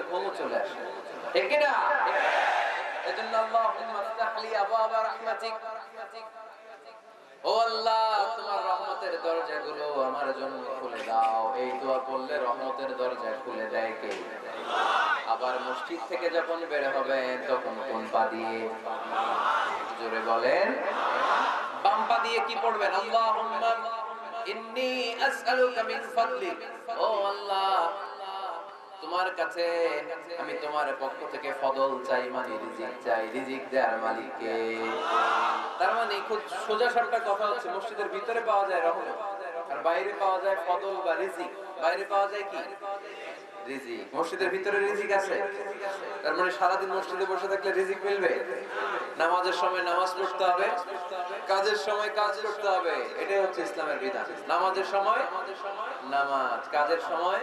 ঘুমও চলে আসে, ঠিক কি না? এজন্য আল্লাহুম্মা ইফতাহ লি আবওয়াবা রাহমাতিক, ও আল্লাহ তোমার রহমতের দরজাগুলো আমার জন্য খুলে দাও। এই দোয়া করলে রহমতের দরজা খুলে দেয় কে? আবার মসজিদ থেকে যখন বের হবেন তখন কোন পা দিয়ে? জোরে বলেন। বাম পা দিয়ে কি পড়বেন? আল্লাহুম্মা ইন্নী আসআলুকা মিন ফাদলিক, ও আল্লাহ তোমার কাছে আমি তোমার পক্ষ থেকে ফদল চাই, মানে রিজিক চাই। রিজিক দেওয়ার মালিক কে? তার মানে খুব সোজা সাপটা কথা হচ্ছে, মসজিদের ভিতরে পাওয়া যায় রহমত, আর বাইরে পাওয়া যায় ফদল বা রিজিক। বাইরে পাওয়া যায় কি? রিজিক। মসজিদের ভিতরে রিজিক আছে। তার মানে সারাদিন মসজিদে বসে থাকলে রিজিক মিলবে? নামাজের সময় নামাজ পড়তে হবে, কাজের সময় কাজ করতে হবে। এটাই হচ্ছে ইসলামের বিধান। নামাজের সময় নামাজ, কাজের সময়।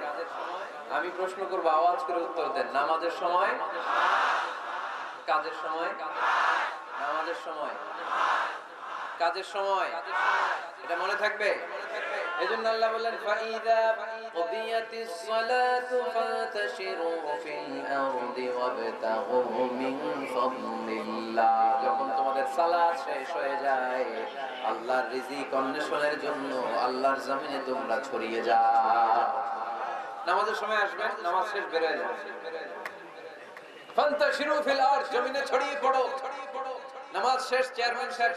আমি প্রশ্ন করব, আওয়াজ করে উত্তর দেন। নামাজের সময়, কাজের সময়, নামাজের সময়, কাজের সময়। এটা মনে থাকবে। এজন্য আল্লাহ বললেন ফাইদা কুদিয়াতিস সালাতু ফান্তাশিরু ফিল আরদি ওয়াবতাগু মিন ফাদলিল্লাহ। যখন তোমাদের সালাত শেষ হয়ে যায়, আল্লাহর রিজিক অন্বেষণের জন্য আল্লাহর জমিনে তোমরা ছড়িয়ে যাও। নামাজের সময় আসবেন, নামাজ শেষ বের হয়ে যাবে, ফান্তাশিরু ফিল আরদ, জমিনে ছড়িয়ে পড়ো। নামাজ শেষ, চেয়ারম্যান সাহেব